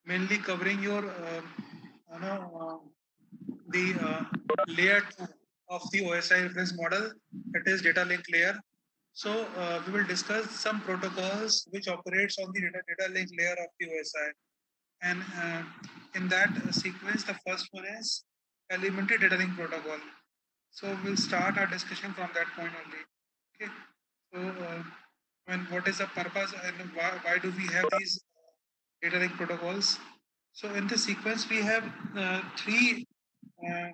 mainly covering your the layer 2 of the OSI reference model, that is data link layer. So we will discuss some protocols which operates on the data link layer of the OSI. And in that sequence, the first one is elementary data link protocol. So we'll start our discussion from that point only. Okay. So what is the purpose and why do we have these data link protocols? So in this sequence, we have three uh,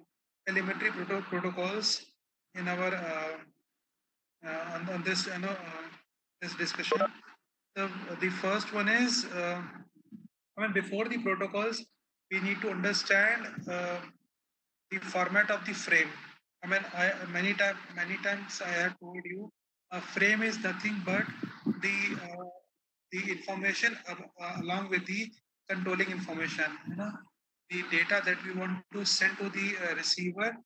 elementary protocols in our on this this discussion. The first one is before the protocols, we need to understand the format of the frame. Many times I have told you, a frame is nothing but the information along with the controlling information. The data that we want to send to the receiver,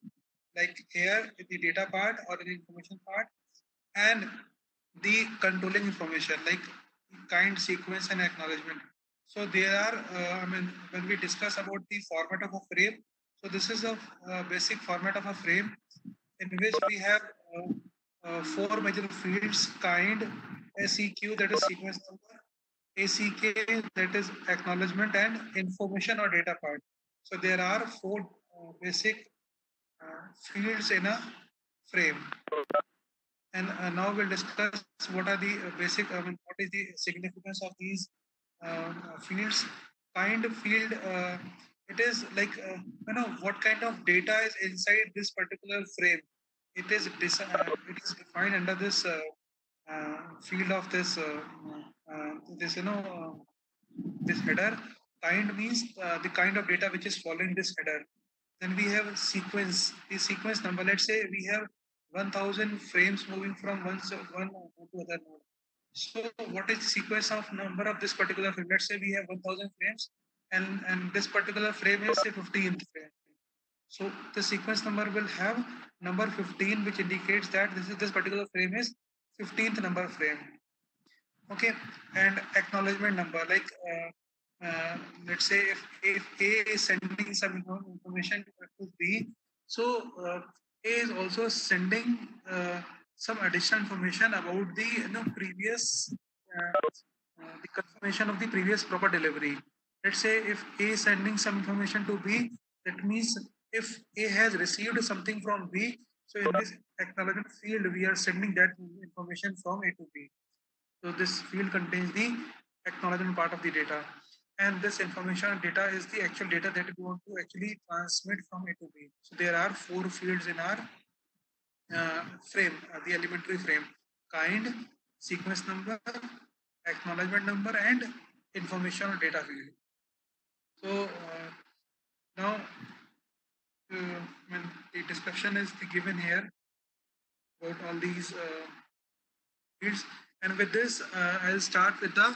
like here the data part or the information part, and the controlling information like kind, sequence, and acknowledgement. So there are, when we discuss about the format of a frame, so this is a basic format of a frame in which we have four major fields: kind, SEQ, that is sequence number, ACK, that is acknowledgement, and information or data part. So there are four basic fields in a frame. And now we'll discuss what are the what is the significance of these fields. Kind field, it is like, what kind of data is inside this particular frame. It is defined under this field of this, this header. Kind means the kind of data which is following this header. Then we have sequence, the sequence number. Let's say we have 1000 frames moving from one node to other node. So what is the sequence of number of this particular frame? Let's say we have 1000 frames, and this particular frame is say 15th frame. So the sequence number will have number 15, which indicates that this particular frame is 15th number frame. Okay, and acknowledgement number, like let's say if A is sending some information to B, so A is also sending some additional information about the previous the confirmation of the previous proper delivery. Let's say if A is sending some information to B, that means if A has received something from B, so in this acknowledgement field we are sending that information from A to B. So this field contains the acknowledgement part of the data. And this information data is the actual data that we want to actually transmit from A to B. So there are four fields in our frame, the elementary frame: kind, sequence number, acknowledgement number, and information or data field. So now when the discussion is given here about all these fields. And with this, I'll start with the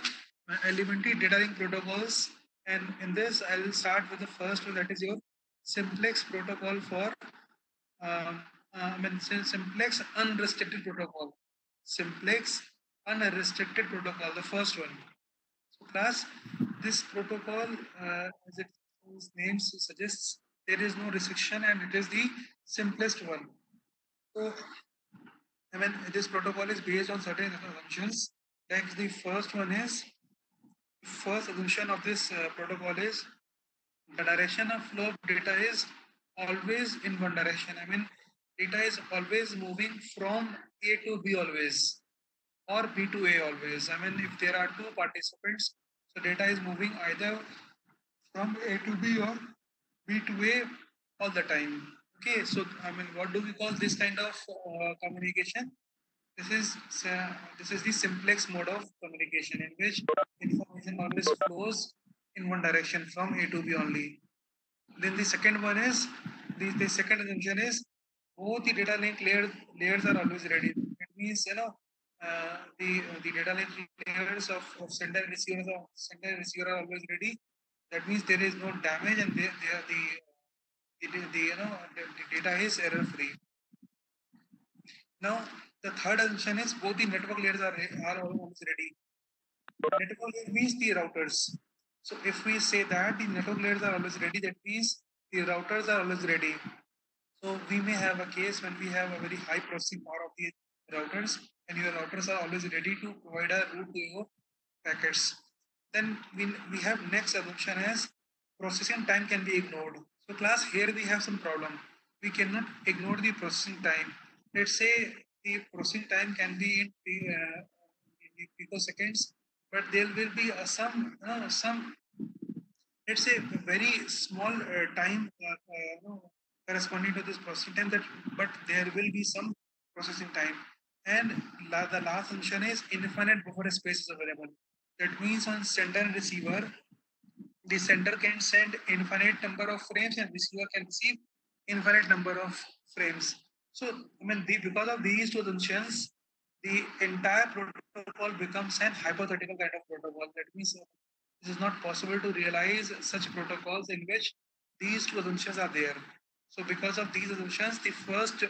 elementary data link protocols. And in this, I'll start with the first one, that is your simplex protocol for, simplex unrestricted protocol. Simplex unrestricted protocol, the first one. So class, this protocol, as its name suggests, there is no restriction and it is the simplest one. So this protocol is based on certain assumptions. Like the first one is, first assumption of this protocol is the direction of flow of data is always in one direction. Data is always moving from A to B always, or B to A always. If there are two participants, so data is moving either from A to B or B to A all the time. Okay, so what do we call this kind of communication? This is the simplex mode of communication in which information always flows in one direction from A to B only. Then the second one is, the second assumption is both the data link layers are always ready. It means the data link layers of sender and receiver are always ready. That means there is no damage and the data is error free. Now, the third assumption is both the network layers are almost ready. Network layer means the routers. So if we say that the network layers are always ready, that means the routers are always ready. So we may have a case when we have a very high processing power of the routers, and your routers are always ready to provide a route to your packets. Then we have next assumption as processing time can be ignored. So class, here we have some problem. We cannot ignore the processing time. Let's say the processing time can be in picoseconds, but there will be some, let's say, very small time corresponding to this processing time, that but there will be some processing time. And the last function is infinite buffer space is available. That means on sender and receiver, the sender can send infinite number of frames and receiver can receive infinite number of frames. So because of these two assumptions, the entire protocol becomes an hypothetical kind of protocol. That means it is not possible to realize such protocols in which these two assumptions are there. So because of these assumptions, the first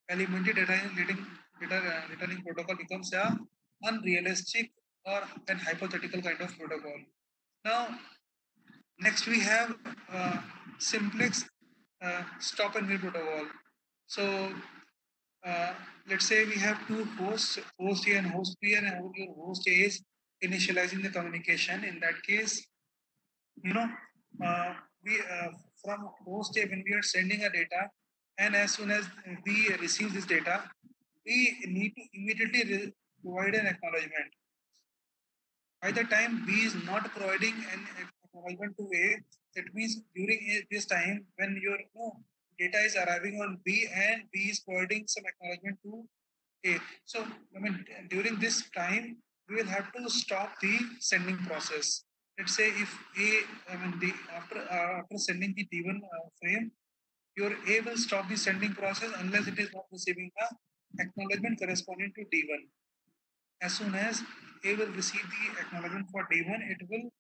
elementary returning protocol becomes a unrealistic or an hypothetical kind of protocol. Now, next we have simplex stop and wait protocol. So let's say we have two hosts, host A and host B, and your host A is initializing the communication. In that case, we from host A, when we are sending a data, and as soon as we receive this data, we need to immediately provide an acknowledgement. By the time B is not providing an acknowledgement to A, that means during this time when your data is arriving on B and B is providing some acknowledgement to A. So during this time we will have to stop the sending process. Let's say if after sending the D1 frame, your A will stop the sending process unless it is not receiving the acknowledgement corresponding to D1. As soon as A will receive the acknowledgement for D1, it will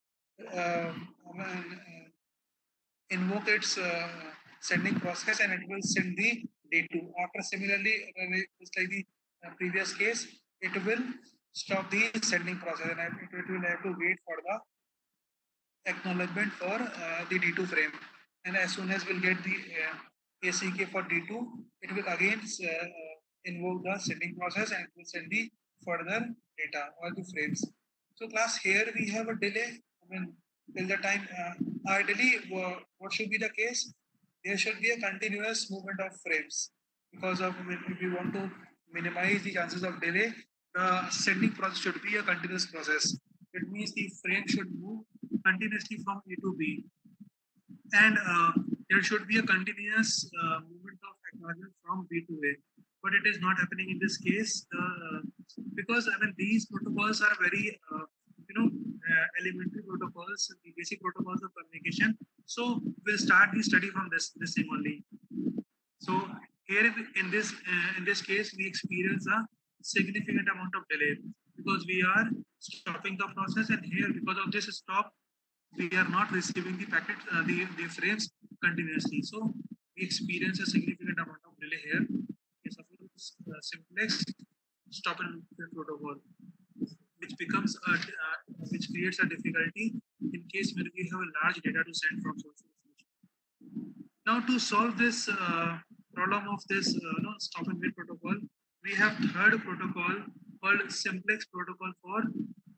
invoke its sending process and it will send the D2. After similarly, just like the previous case, it will stop the sending process and it will have to wait for the acknowledgement for the D2 frame. And as soon as we'll get the ACK for D2, it will again invoke the sending process and it will send the further data or the frames. So class, here we have a delay. Till the time ideally what should be the case? There should be a continuous movement of frames, because of if we want to minimize the chances of delay, the sending process should be a continuous process. It means the frame should move continuously from A to B, and there should be a continuous movement of acknowledgement from B to A. But it is not happening in this case because these protocols are very elementary protocols, the basic protocols of communication. So we'll start the study from this thing only. So here in this case, we experience a significant amount of delay because we are stopping the process, and here because of this stop, we are not receiving the packet, the frames continuously. So we experience a significant amount of delay here. Case of simplex stop and wait protocol, which becomes which creates a difficulty in case when we have a large data to send from source. Now to solve this problem of this stop and wait protocol, we have third protocol called simplex protocol for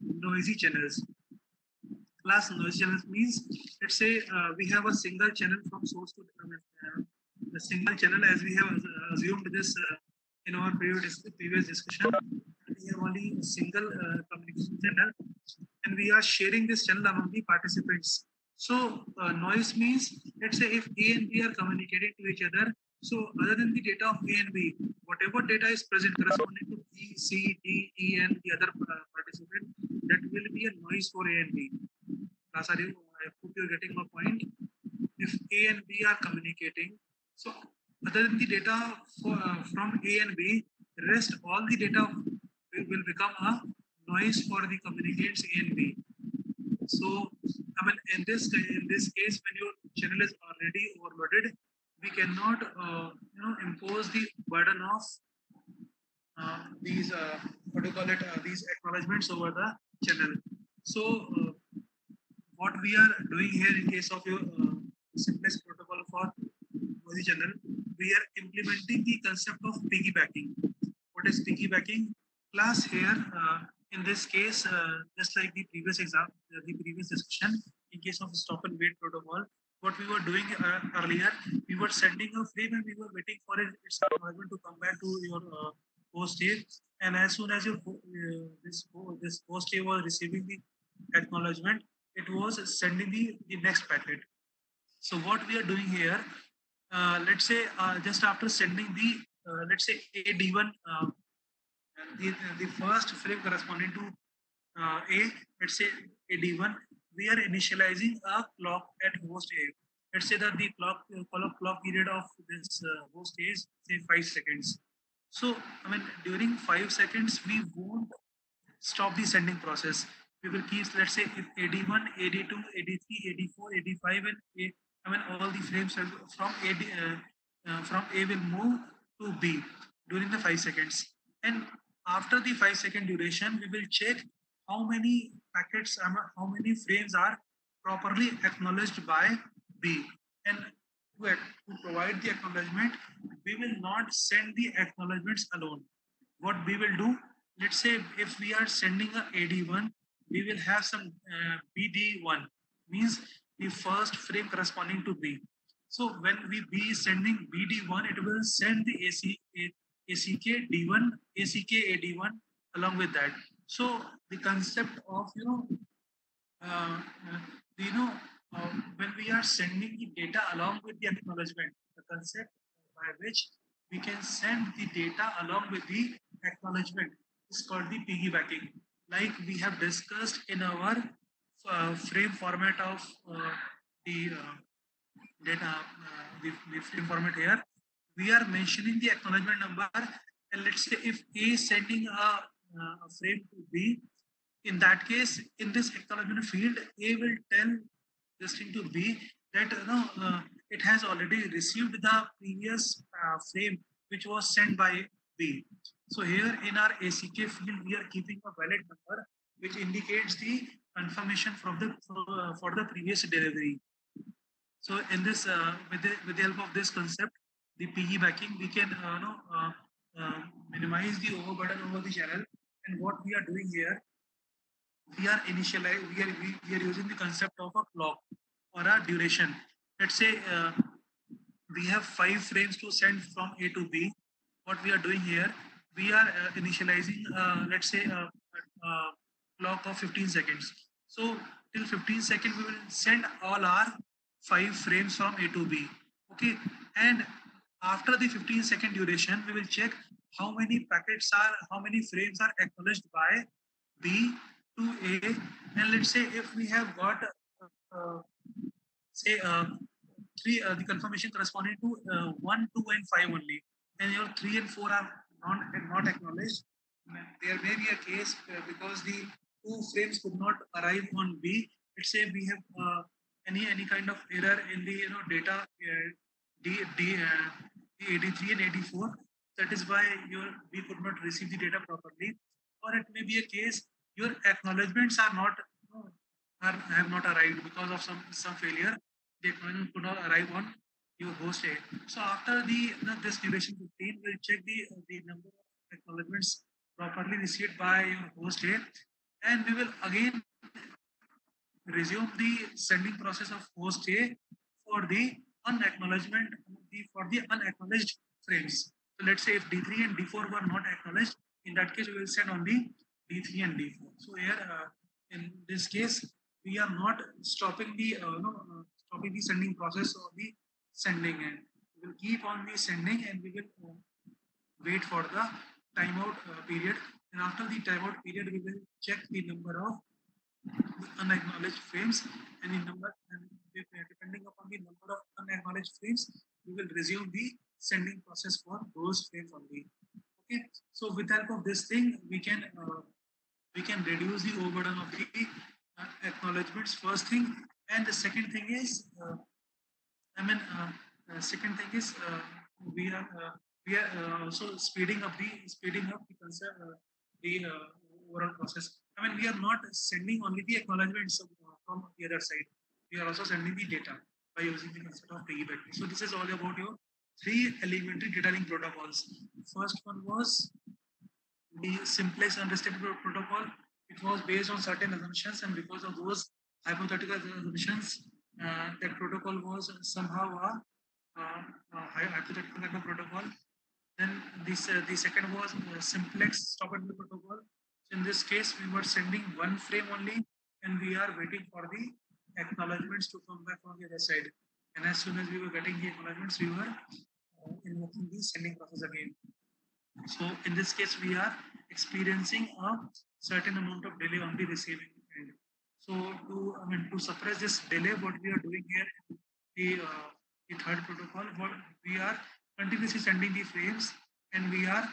noisy channels. Class, noisy channels means, let's say we have a single channel from source to the single channel, as we have assumed this in our previous discussion. We have only a single communication channel, and we are sharing this channel among the participants. So noise means, let's say if A and B are communicating to each other, so other than the data of A and B, whatever data is present corresponding to B, C, D, E, and the other participant, that will be a noise for A and B. I hope you're getting my point. If A and B are communicating, so other than the data from A and B, rest all the data will become a noise for the communicants A and B. So in this case, when your channel is already overloaded, we cannot impose the burden of these what do you call it, these acknowledgements over the channel. So what we are doing here in case of your simplest protocol for Modi channel, we are implementing the concept of piggybacking. What is piggybacking? Class here, in this case, just like the previous example, the previous discussion, in case of stop and wait protocol, what we were doing earlier, we were sending a frame and we were waiting for its acknowledgement to come back to your host A. And as soon as your this host A was receiving the acknowledgement, it was sending the next packet. So what we are doing here, let's say just after sending the let's say AD1, the first frame corresponding to A, let's say AD1, we are initializing a clock at host A. Let's say that the clock period of this host A is say 5 seconds. So I mean during 5 seconds we won't stop the sending process. We will keep, let's say, if AD1, AD2, AD3, AD4, AD5, and A, I mean, all the frames from from A will move to B during the 5 seconds. And after the 5 second duration, we will check how many packets, how many frames are properly acknowledged by B. And to provide the acknowledgement, we will not send the acknowledgements alone. What we will do, let's say if we are sending a AD1, we will have some BD1, means the first frame corresponding to B. So when we be sending BD1, it will send the ACK D1, ACK AD1 along with that. So the concept of uh, uh, you know when we are sending the data along with the acknowledgement, the concept by which we can send the data along with the acknowledgement is called the piggybacking. Like we have discussed in our frame format of the data, the frame format here, we are mentioning the acknowledgement number. And let's say if A is sending a frame to B, in that case, in this acknowledgement field, A will tell this thing to B that it has already received the previous frame which was sent by B. So here in our ACK field, we are keeping a valid number which indicates the confirmation from the for the previous delivery. So in this, with the help of this concept, the piggybacking, we can minimize the overburden over the channel. And what we are doing here, we are we are using the concept of a clock or a duration. Let's say we have 5 frames to send from A to B. What we are doing here, we are initializing, let's say, a clock of 15 seconds. So till 15 seconds, we will send all our 5 frames from A to B. Okay, and after the 15-second duration, we will check how many frames are acknowledged by B to A, and let's say if we have got say three the confirmation corresponding to 1, 2, and 5 only, and your 3 and 4 are not acknowledged. There may be a case because the 2 frames could not arrive on B. Let's say we have any kind of error in the data the AD3 and AD4. That is why your we could not receive the data properly, or it may be a case your acknowledgements are not have not arrived because of some failure. The acknowledgement could not arrive on your host A. So after this duration 15, we'll check the number of acknowledgements properly received by your host A, and we will again resume the sending process of host A for the unacknowledgement for the unacknowledged frames. So let's say if D3 and D4 were not acknowledged, in that case we will send only D3 and D4. So here in this case we are not stopping the stopping the sending process or the sending end. We will keep on the sending and we will wait for the timeout period. And after the timeout period, we will check the number of unacknowledged frames, and the number and depending upon the number of unacknowledged frames, we will resume the sending process for those frames only. Okay, so with the help of this thing, we can reduce the overburden of the acknowledgements. First thing, and the second thing is, second thing is we are also speeding up the concept, the overall process. I mean, we are not sending only the acknowledgements from the other side. We are also sending the data by using the concept of piggyback. So this is all about your three elementary data link protocols. First one was the simplex unrestricted protocol. It was based on certain assumptions, and because of those hypothetical assumptions, that protocol was somehow a hypothetical kind of protocol. Then the second was simplex stop and go protocol. So in this case, we were sending one frame only, and we are waiting for the acknowledgements to come back from the other side. And as soon as we were getting the acknowledgements, we were invoking the sending process again. So in this case, we are experiencing a certain amount of delay on the receiving end. So to suppress this delay, what we are doing here, the third protocol, what we are continuously sending the frames, and we are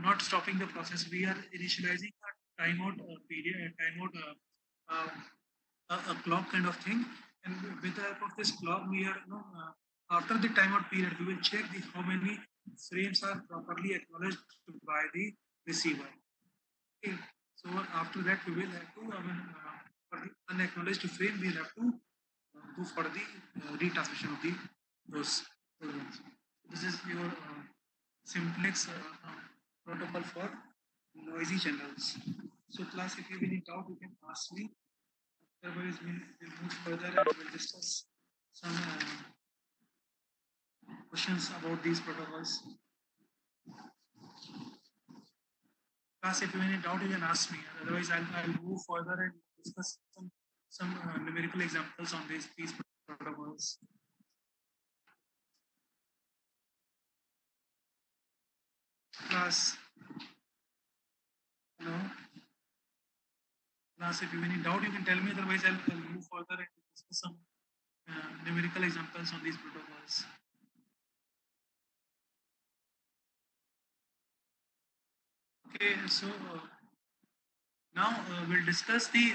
not stopping the process. We are initializing a timeout period, timeout a clock kind of thing, and with the help of this clock, we are after the timeout period, we will check the how many frames are properly acknowledged by the receiver. Okay. So after that, we will have to, for the unacknowledged frame, we will have to go for the retransmission of the those ones. This is your simplex protocol for noisy channels. So class, if you have any doubt, you can ask me. Otherwise, we'll move further and we'll discuss some questions about these protocols. Class, if you have any doubt, you can ask me. Otherwise, I'll move further and discuss some numerical examples on these protocols. Class, hello. Class, if you have any doubt, you can tell me. Otherwise, I'll move further and discuss some numerical examples on these protocols. Okay, so now we'll discuss the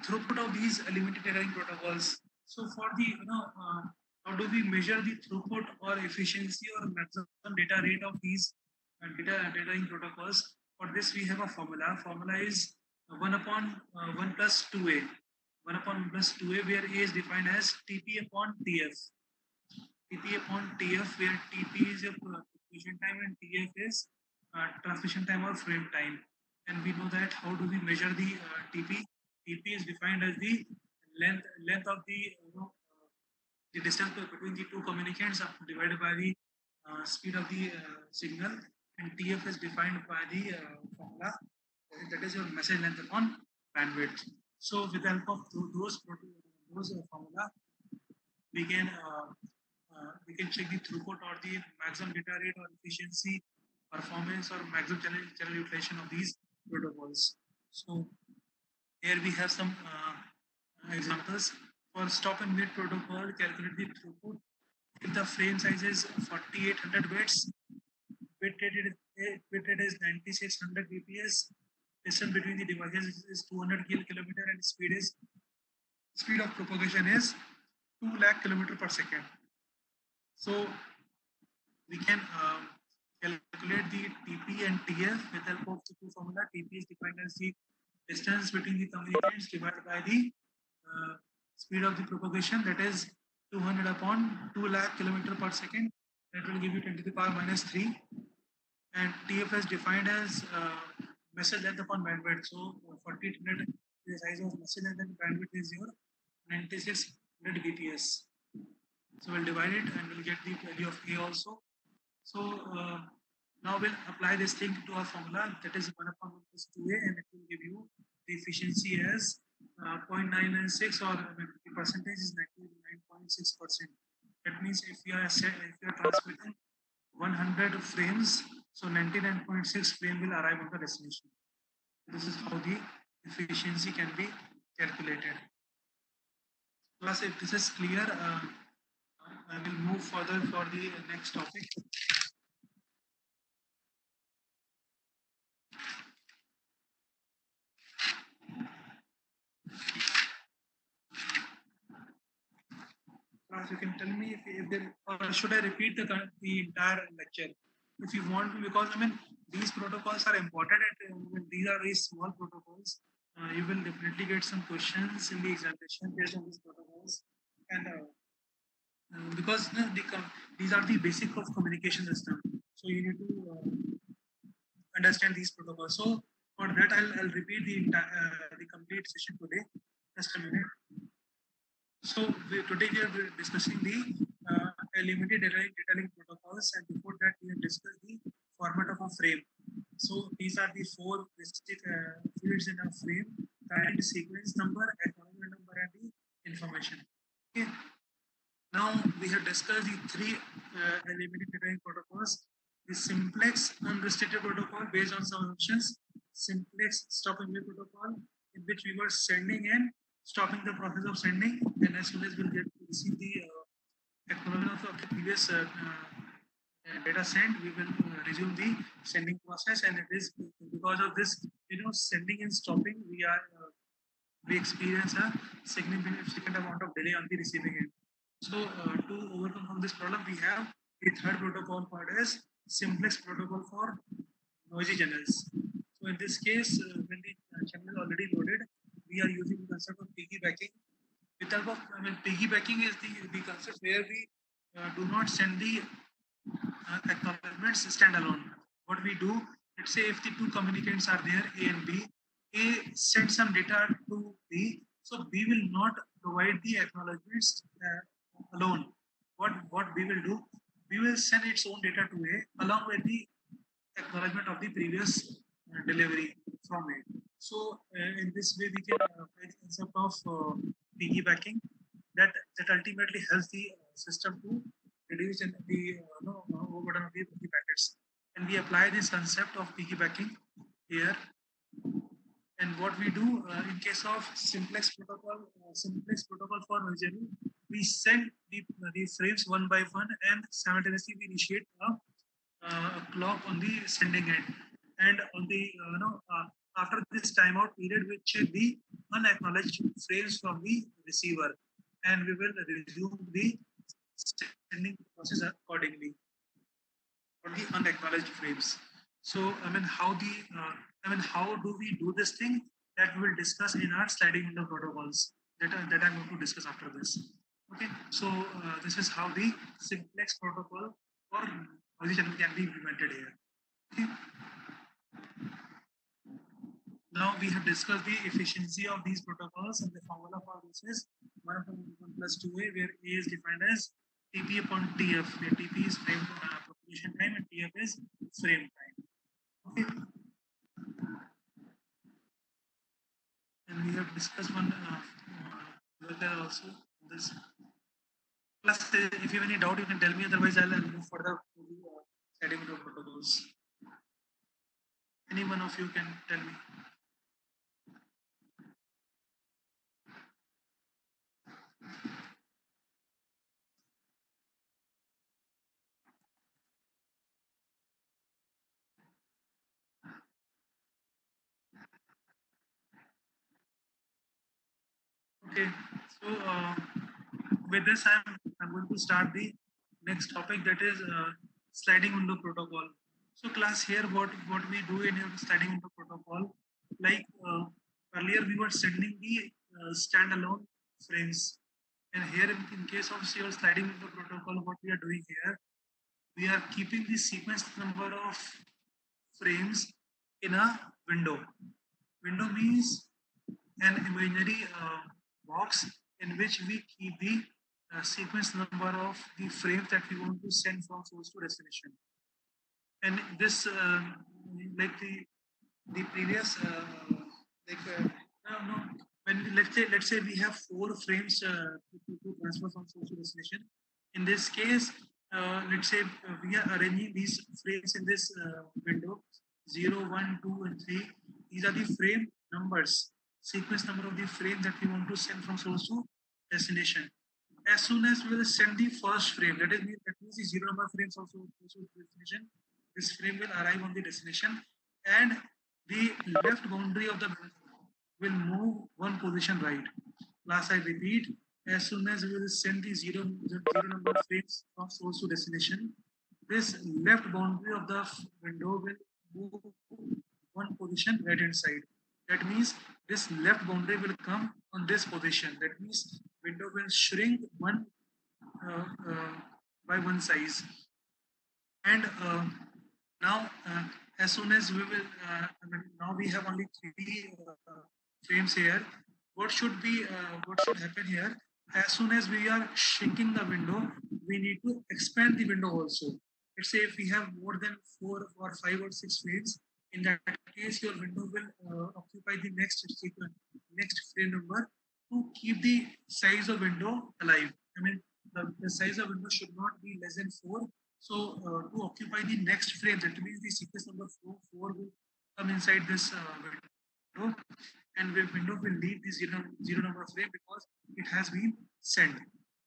throughput of these elementary data link protocols. So for the how do we measure the throughput or efficiency or maximum data rate of these data link protocols? For this, we have a formula. Formula is 1 upon 1 plus 2a. 1 upon 1 plus 2a, where a is defined as TP upon TF. TP upon TF, where TP is your transmission time and TF is transmission time or frame time. And we know that how do we measure the TP? TP is defined as the length of the distance between the two communicants divided by the speed of the signal, and TF is defined by the formula, that is your message length upon bandwidth. So with the help of those formula, we can check the throughput or the maximum data rate or efficiency, performance or maximum channel utilization of these protocols. So here we have some examples. For stop and wait protocol, calculate the throughput. If the frame size is 4800 bits, bit rate is 9600 bps. Distance between the devices is 200 kilometer, and speed of propagation is 2 lakh kilometer per second. So we can calculate the TP and TF with the help of the two formula. TP is defined as the distance between the communicants divided by the speed of the propagation, that is 200 upon 2 lakh kilometer per second. That will give you 10 to the power minus 3. And TF is defined as message length upon bandwidth. So 4800, the size of message length, and bandwidth is your 9600 bps. So we'll divide it and we'll get the value of A also. So now we'll apply this thing to our formula, that is 1 upon 1 plus 2a, and it will give you the efficiency as 0.996, or the percentage is 99.6%. That means if you are transmitting 100 frames, so 99.6 frame will arrive on the destination. This is how the efficiency can be calculated. Plus, if this is clear, I will move further for the next topic. You can tell me if there, or should I repeat the entire lecture if you want to, because these protocols are important. And these are very small protocols. You will definitely get some questions in the examination based on these protocols. And because these are the basic of communication system. So you need to understand these protocols. So for that, I'll repeat the complete session today. Just a minute. So today we are discussing the limited data link protocols, and before that we have discussed the format of a frame. So these are the four basic fields in a frame: kind, sequence number, acknowledgement number, and the information. Okay. Now we have discussed the three limited data link protocols: the simplex unrestricted protocol based on some assumptions, simplex stop and wait protocol, in which we were sending and stopping the process of sending, and as soon as we'll get to receive the acknowledgement of the previous data sent, we will resume the sending process. And it is because of this, sending and stopping, we experience a significant amount of delay on the receiving end. So to overcome from this problem, we have the third protocol called as simplex protocol for noisy channels. So in this case, when the channel is already loaded, we are using the concept of piggybacking. Piggybacking is the concept where we do not send the acknowledgements standalone. What we do, let's say if the two communicants are there, A and B, A sends some data to B, so B will not provide the acknowledgements alone. What B will do, B will send its own data to A along with the acknowledgement of the previous delivery from A. So in this way, we can apply the concept of piggybacking that ultimately helps the system to reduce the overburden of the packets. And we apply this concept of piggybacking here. And what we do in case of simplex protocol for Nigerian, we send the frames one by one, and simultaneously we initiate a clock on the sending end. And on the after this timeout period, we check the unacknowledged frames from the receiver, and we will resume the sending process accordingly for the unacknowledged frames. So how do we do this thing? That we will discuss in our sliding window protocols that I'm going to discuss after this. Okay, so this is how the simplex protocol for noisy channel can be implemented here. Okay. Now we have discussed the efficiency of these protocols, and the formula for this is 1 plus 2a, where a is defined as TP upon TF, where TP is frame propagation time and TF is frame time. Okay. And we have discussed one also this. Plus, if you have any doubt, you can tell me. Otherwise, I'll move further to the setting of protocols. Any one of you can tell me. Okay, so with this, I'm going to start the next topic, that is sliding window protocol. So class, here what we do in your sliding window protocol, like earlier we were sending the standalone frames, and here in case of your sliding window protocol, what we are doing here, we are keeping the sequence number of frames in a window. Window means an imaginary box in which we keep the sequence number of the frames that we want to send from source to destination. And this, like the previous, when let's say we have 4 frames to transfer from source to destination. In this case, let's say we are arranging these frames in this window 0, 1, 2, and 3. These are the frame numbers, sequence number of the frame that we want to send from source to destination. As soon as we will send the first frame, that means the 0 number frames also to destination, this frame will arrive on the destination, and the left boundary of the will move one position right. Last I repeat, as soon as we will send the zero number frames from source to destination, this left boundary of the window will move one position right hand side. That means this left boundary will come on this position. That means window will shrink one uh, uh, by one size. And now, as soon as we will, I mean, now we have only three frames here. What should happen here? As soon as we are shrinking the window, we need to expand the window also. Let's say if we have more than 4 or 5 or 6 frames, in that case, your window will occupy the next frame number to keep the size of window alive. I mean, the size of window should not be less than 4. So to occupy the next frame, that means the sequence number 4 will come inside this window, and the window will leave the zero number frame because it has been sent.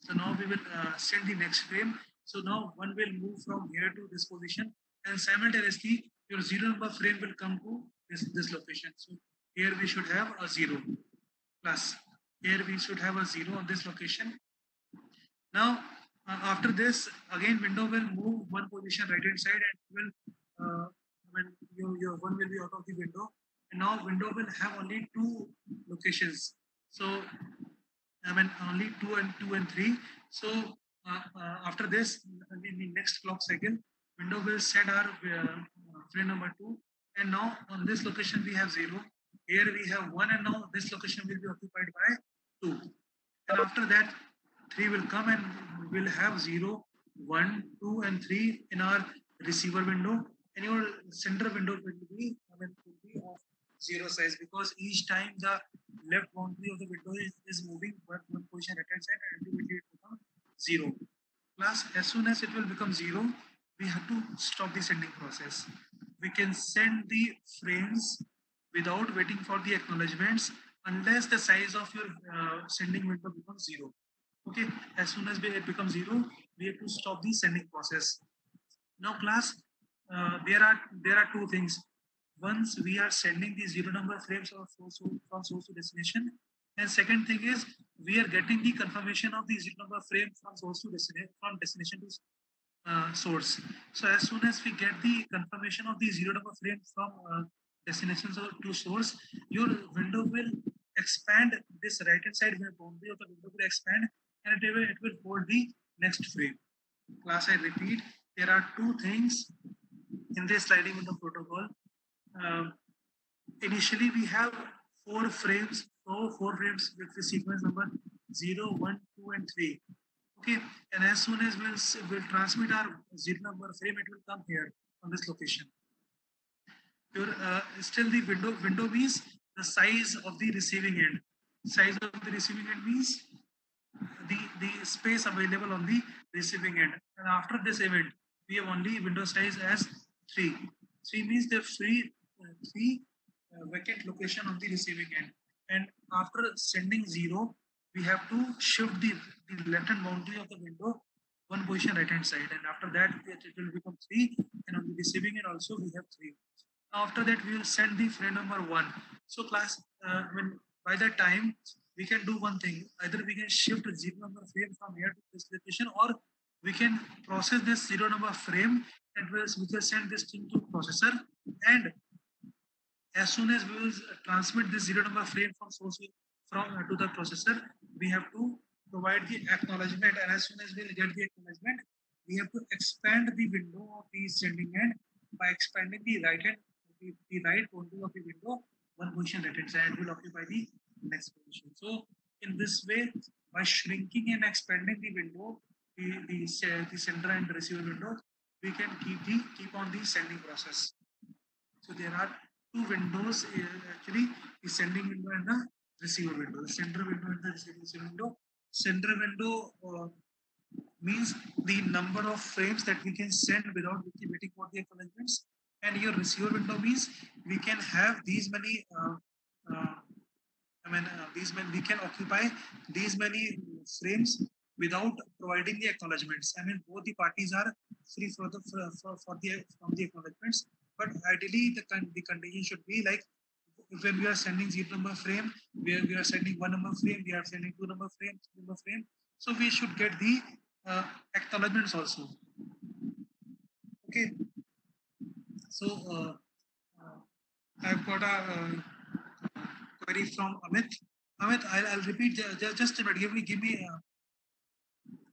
So now we will send the next frame. So now one will move from here to this position, and simultaneously your zero number frame will come to this location. So here we should have a 0 plus. Here we should have a 0 on this location. Now, after this, again, window will move one position right hand side and will, when your one will be out of the window. And now window will have only two locations. So, I mean, only two and three. So, after this, in the next clock cycle, window will set our frame number 2. And now on this location, we have 0. Here we have 1, and now this location will be occupied by 2. And after that, 3 will come and we'll have 0, 1, 2, and 3 in our receiver window. And your center window will be of 0 size, because each time the left boundary of the window is moving one position right hand side, and ultimately it will become 0. Plus, as soon as it will become 0, we have to stop the sending process. We can send the frames without waiting for the acknowledgements unless the size of your sending window becomes 0. Okay, as soon as it becomes 0, we have to stop the sending process. Now, class, there are two things. Once we are sending the 0 number frames from source to destination, and second thing is we are getting the confirmation of the 0 number frame from source to destination, from destination to source. So as soon as we get the confirmation of the 0 number frame from destination to source, your window will expand. This right hand side boundary of the window will expand, and it will hold the next frame. Class, I repeat, there are two things in this sliding window protocol. Initially, we have 4 frames, four frames with the sequence number 0, 1, 2, and 3. Okay, and as soon as we'll transmit our 0 number frame, it will come here on this location. Your still the window means the size of the receiving end. Size of the receiving end means the space available on the receiving end. And after this event, we have only window size as 3. 3 means the free 3 vacant location on the receiving end. And after sending 0, we have to shift the left hand boundary of the window one position right hand side, and after that it will become 3, and on the receiving end also we have 3. After that we will send the frame number 1. So class, when by that time we can do one thing: either we can shift 0 number frame from here to this location, or we can process this 0 number frame and we will send this thing to processor, and as soon as we will transmit this 0 number frame from source to the processor, we have to provide the acknowledgement, and as soon as we will get the acknowledgement, we have to expand the window of the sending end by expanding the right hand, the right boundary of the window one position right hand side will occupy the next position. So in this way, by shrinking and expanding the window, the sender and the receiver window, we can keep on the sending process. So there are two windows actually: the sending window and the receiver window. The sender window and the receiver window. Sender window means the number of frames that we can send without waiting for the acknowledgements, and your receiver window means we can have these many. These many, we can occupy these many frames without providing the acknowledgements. I mean, both the parties are free for the from the acknowledgements. But ideally, the condition should be like, when we are sending 0 number frame, where we are sending 1 number frame, we are sending 2 number frame, 3 number frame. So we should get the acknowledgements also. Okay. So I've got a query from Amit. Amit, I'll repeat just a minute. Give me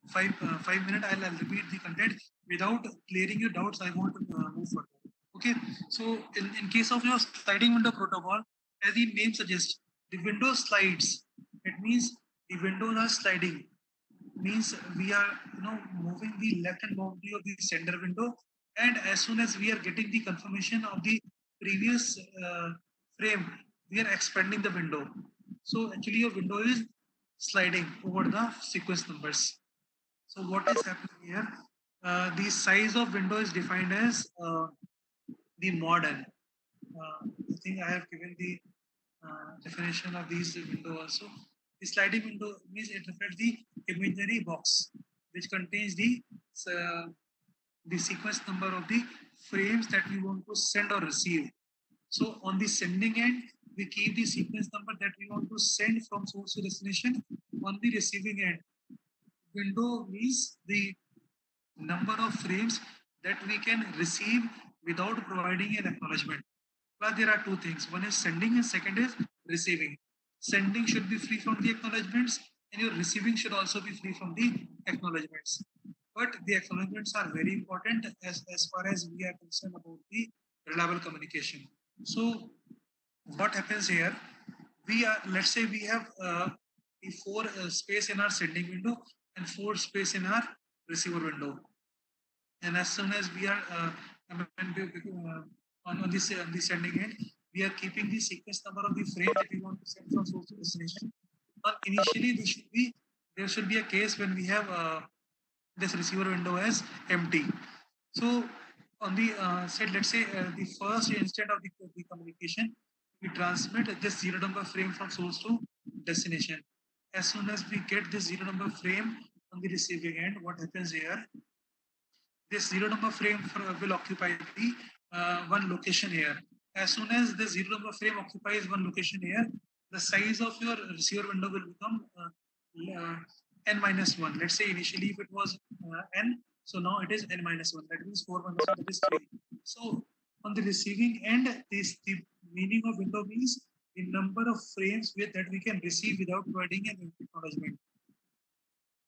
5 minutes. I'll repeat the content without clearing your doubts. I want to move further. Okay. So in case of your sliding window protocol, as the name suggests, the window slides. It means the windows are sliding. Means we are moving the left hand boundary of the center window, and as soon as we are getting the confirmation of the previous frame, we are expanding the window. So actually your window is sliding over the sequence numbers. So what is happening here? The size of window is defined as the modern. I think I have given the definition of these window also. The sliding window means it reflects the imaginary box, which contains uh, the sequence number of the frames that we want to send or receive. So on the sending end, we keep the sequence number that we want to send from source to destination. On the receiving end, window means the number of frames that we can receive without providing an acknowledgement. But there are two things. One is sending and second is receiving. Sending should be free from the acknowledgements and your receiving should also be free from the acknowledgements. But the acknowledgements are very important as far as we are concerned about the reliable communication. So what happens here? We are, let's say we have the four space in our sending window and four space in our receiver window. And as soon as we are on the sending end, we are keeping the sequence number of the frame that we want to send from source to destination. But initially, there should be a case when we have this receiver window as empty. So on the said, let's say the first instant of the communication, we transmit this zero number frame from source to destination. As soon as we get this zero number frame on the receiving end, what happens here? This zero number frame will occupy the one location here. As soon as the zero number frame occupies one location here, the size of your receiver window will become n minus 1. Let's say initially if it was n, so now it is n minus 1. That means 4 minus 1, that is 3. So on the receiving end, the meaning of window means the number of frames that we can receive without providing an acknowledgement.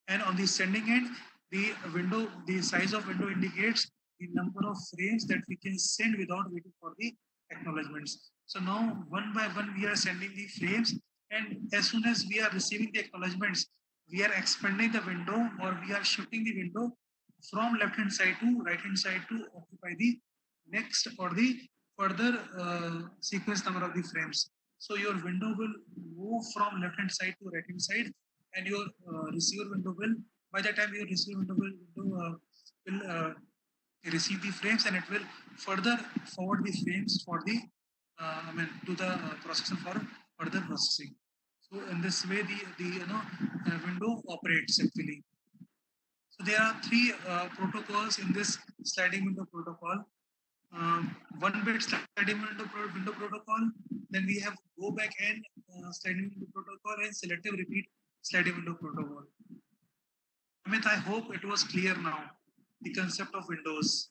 And on the sending end, the size of window indicates the number of frames that we can send without waiting for the acknowledgements. So now one by one we are sending the frames, and as soon as we are receiving the acknowledgements, we are expanding the window or we are shifting the window from left hand side to right hand side to occupy the next or the further sequence number of the frames. So your window will move from left hand side to right hand side, and your receiver window will, by the time your receiver window will receive the frames, and it will further forward the frames for the to the processor for further processing. So in this way the window operates actually. So there are three protocols in this sliding window protocol. One bit sliding window protocol, then we have go back and sliding window protocol, and selective repeat sliding window protocol. Amit, I hope it was clear now, the concept of windows.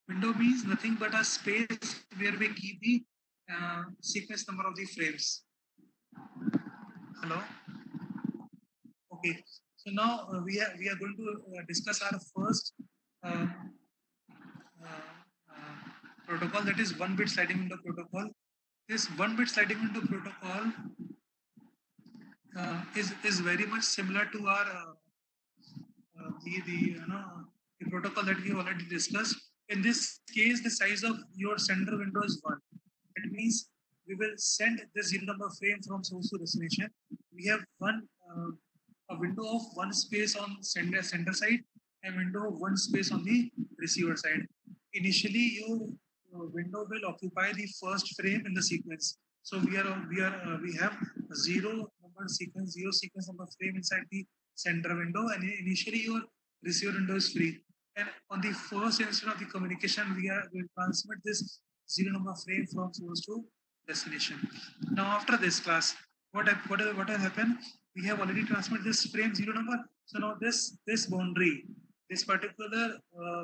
Window means nothing but a space where we keep the sequence number of the frames. Hello? Okay. So now we are going to discuss our first protocol, that is one bit sliding window protocol. This one bit sliding window protocol is very much similar to our the protocol that we already discussed. In this case, the size of your sender window is 1. It means we will send the zero number frame from source to destination. We have a window of one space on sender side and window of one space on the receiver side. Initially, your window will occupy the first frame in the sequence. So we have zero sequence number frame inside the center window, and initially your receiver window is free. And on the first instant of the communication, will transmit this zero number frame from source to destination. Now after this class, what will happen? We have already transmitted this frame zero number. So now this boundary, this particular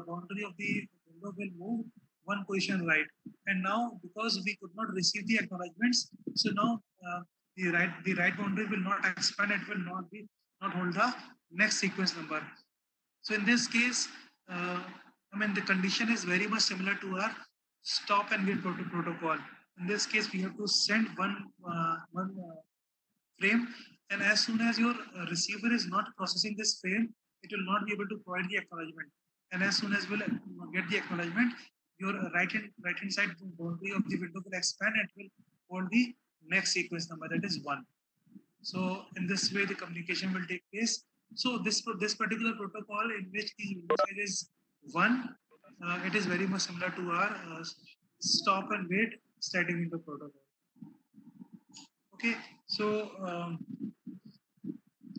boundary of the window will move one position right. And now because we could not receive the acknowledgements, so now the right boundary will not expand. It will not hold the next sequence number. So in this case, the condition is very much similar to our stop and wait protocol. In this case, we have to send one frame, and as soon as your receiver is not processing this frame, it will not be able to provide the acknowledgement. And as soon as we'll get the acknowledgement, your right hand side boundary of the window will expand and will hold the next sequence number, that is 1. So in this way, the communication will take place. So this particular protocol in which the window size is 1, it is very much similar to our stop and wait sliding window protocol. Okay, so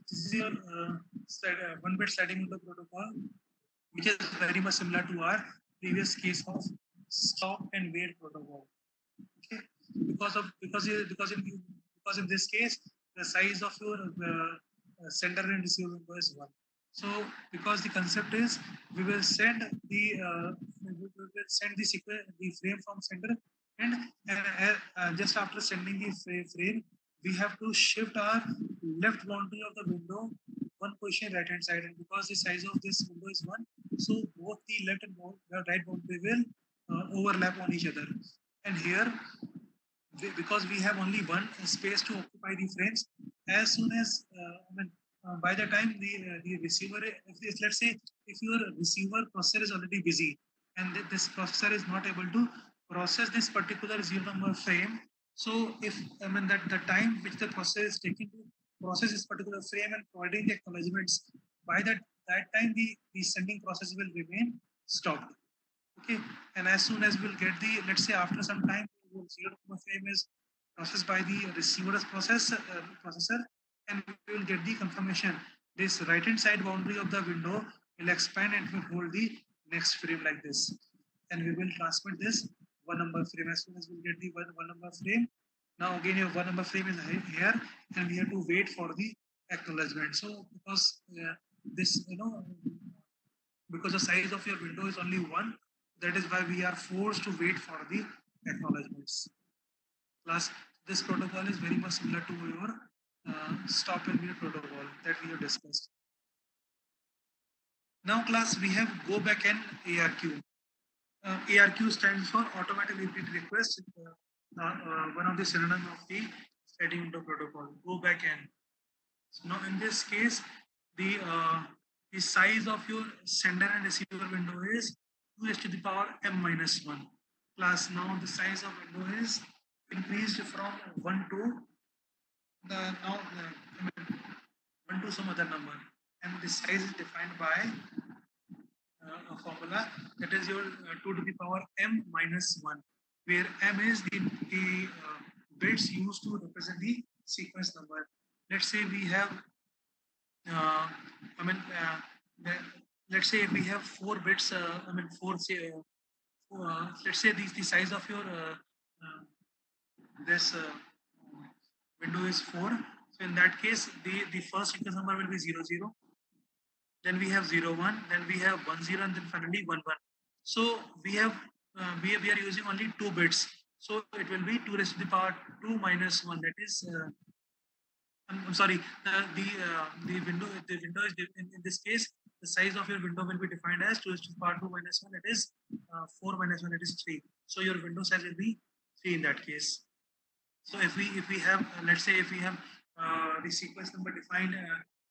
this is your one bit sliding window protocol, which is very much similar to our previous case of stop and wait protocol. Okay, because in this case the size of your sender and receiver window is 1. So because the concept is we will send the frame from sender, and just after sending the frame, we have to shift our left boundary of the window one position right hand side, and because the size of this window is 1, so both the left and right boundary will overlap on each other. And here, because we have only one space to occupy the frames, as soon as by the time the receiver, let's say if your receiver processor is already busy and this processor is not able to process this particular zero number frame, so if that the time which the processor is taking to process this particular frame and providing the acknowledgements, by that time the sending process will remain stopped. Okay, and as soon as we'll get the, let's say after some time, the zero number frame is processed by the receiver's processor, and we will get the confirmation. This right hand side boundary of the window will expand and will hold the next frame like this, and we will transmit this one number frame. As soon as we get the one number frame, now again your one number frame is here, and we have to wait for the acknowledgement. So because this because the size of your window is only 1, that is why we are forced to wait for the acknowledgements. Plus, this protocol is very much similar to your stop and wait protocol that we have discussed. Now class, we have go back and ARQ. ARQ stands for automatic repeat request, one of the synonym of the sliding window protocol, go back and. So now in this case, the size of your sender and receiver window is 2 raised to the power m minus 1. Class, now the size of window is increased from 1 to the 1 to some other number, and the size is defined by a formula that is your 2 to the power m minus 1, where m is the bits used to represent the sequence number. Let's say we have let's say if we have 4 bits, let's say the size of your this window is 4. So in that case, the first sequence number will be 0 0. Then we have 0 1. Then we have 1 0, and then finally 1 1. So we have we are using only 2 bits. So it will be 2 raised to the power 2 minus 1. That is. I'm sorry. The window is in this case, the size of your window will be defined as 2 raised to the power 2 minus 1. That is 4 minus 1. That is 3. So your window size will be 3 in that case. So if we have let's say if we have the sequence number defined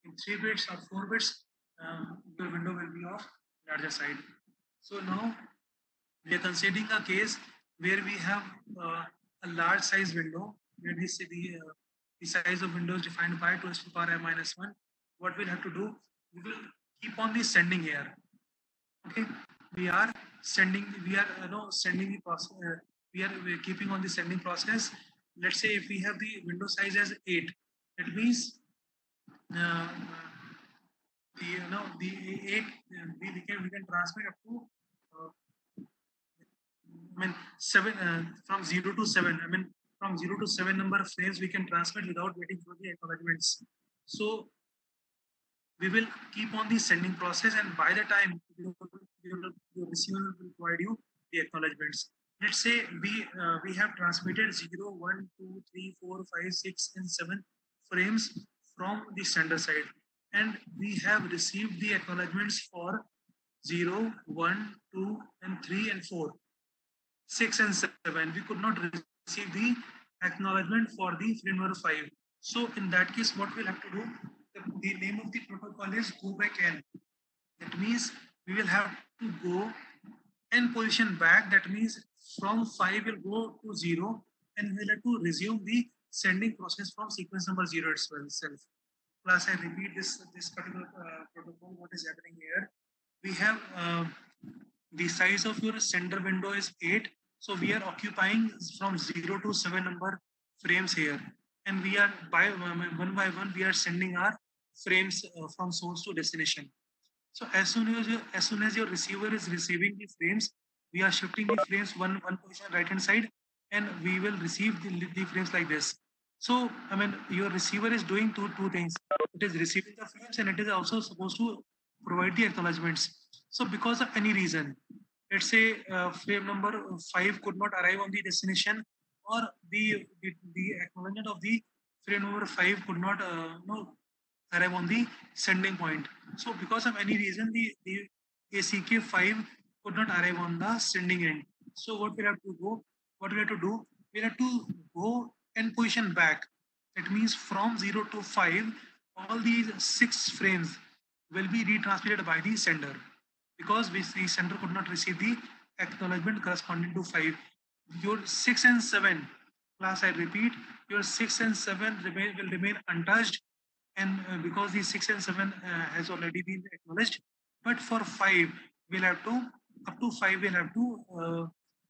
in 3 bits or 4 bits, your window will be of larger side. So now we are considering a case where we have a large size window, where the size of window is defined by 2 raised to the power m minus 1. What we'll have to do, we will keep on the sending here. Okay, we are sending the process. We are keeping on the sending process. Let's say if we have the window size as 8, that means the 8 we can transmit up to 7 from 0 to 7. From 0 to 7 number of frames we can transmit without waiting for the acknowledgements. So we will keep on the sending process, and by the time your receiver will provide you the acknowledgements. Let's say we have transmitted 0, 1, 2, 3, 4, 5, 6, and 7 frames from the sender side, and we have received the acknowledgements for 0, 1, 2, and 3 and 4. 6 and 7, we could not receive the acknowledgement for the frame number 5. So in that case, what we'll have to do, the name of the protocol is go back n. That means we will have to go n position back. That means from 5 will go to 0, and we'll have to resume the sending process from sequence number 0 itself. Plus, I repeat this particular protocol. What is happening here? We have the size of your sender window is 8, so we are occupying from 0 to 7 number frames here, and we are by one we are sending our frames from source to destination. So as soon as your receiver is receiving the frames, we are shifting the frames one position right hand side, and we will receive the frames like this. So I mean, your receiver is doing two things. It is receiving the frames, and it is also supposed to provide the acknowledgements. So because of any reason, let's say frame number 5 could not arrive on the destination, or the acknowledgement of the frame number 5 could not arrive on the sending point. So because of any reason, the ACK5 could not arrive on the sending end. So what we have to do, we have to go and position back. That means from 0 to 5, all these 6 frames will be retransmitted by the sender, because the sender could not receive the acknowledgement corresponding to 5. Your 6 and 7, class, I repeat, your 6 and 7 will remain untouched, and because the 6 and 7 has already been acknowledged, but for 5 we'll have to, up to 5 we'll have to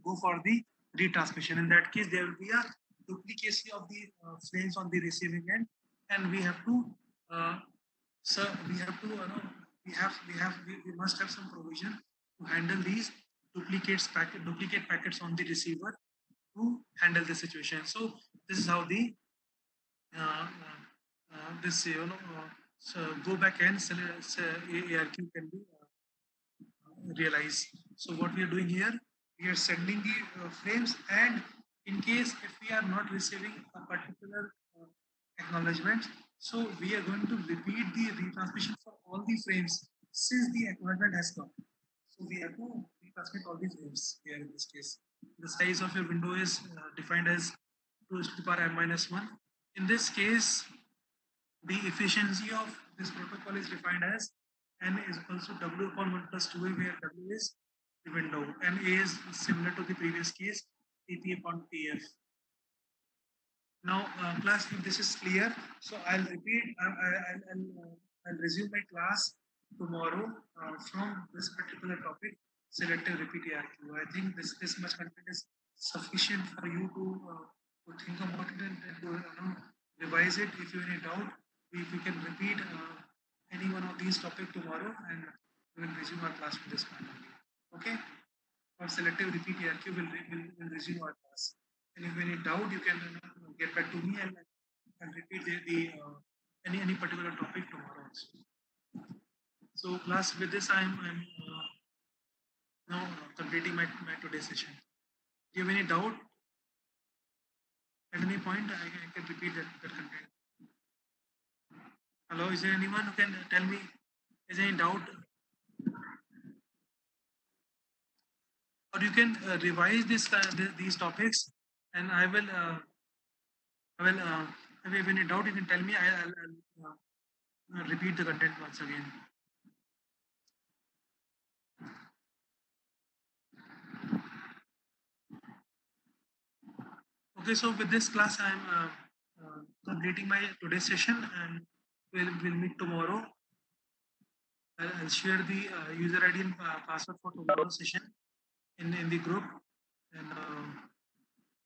go for the retransmission. In that case, there will be a duplicacy of the frames on the receiving end, and we have to so we have to we must have some provision to handle these duplicate packets on the receiver to handle the situation. So this is how the this so go back and ARQ can be realized. So what we are doing here, we are sending the frames, and in case if we are not receiving a particular acknowledgement, so we are going to repeat the retransmission for all the frames since the acknowledgement has come. So we have to retransmit all the frames here in this case. The size of your window is defined as 2 to the power m minus 1. In this case, the efficiency of this protocol is defined as n is equals to w upon 1 plus 2a, where w is the window and a is similar to the previous case, tp upon tf. Now, class, if this is clear, so I'll repeat, I'll resume my class tomorrow from this particular topic, selective repeat ARQ. I think this much content is sufficient for you to think about it and to revise it. If you have any doubt, we can repeat any one of these topics tomorrow, and we will resume our class with this point only. Okay? For selective repeat ARQ, will resume our class. And if you have any doubt, you can get back to me, and repeat any particular topic tomorrow also. So class, with this I'm now completing my today's session. Do you have any doubt? At any point, I can repeat that content. Hello, is there anyone who can tell me, is there any doubt? Or you can revise these topics, and I will if you have any doubt, you can tell me. I'll repeat the content once again. Okay, so with this class, I'm completing my today's session, and we'll meet tomorrow. I'll share the user ID and password for tomorrow's session in the group. And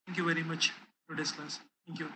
thank you very much for today's class. Thank you.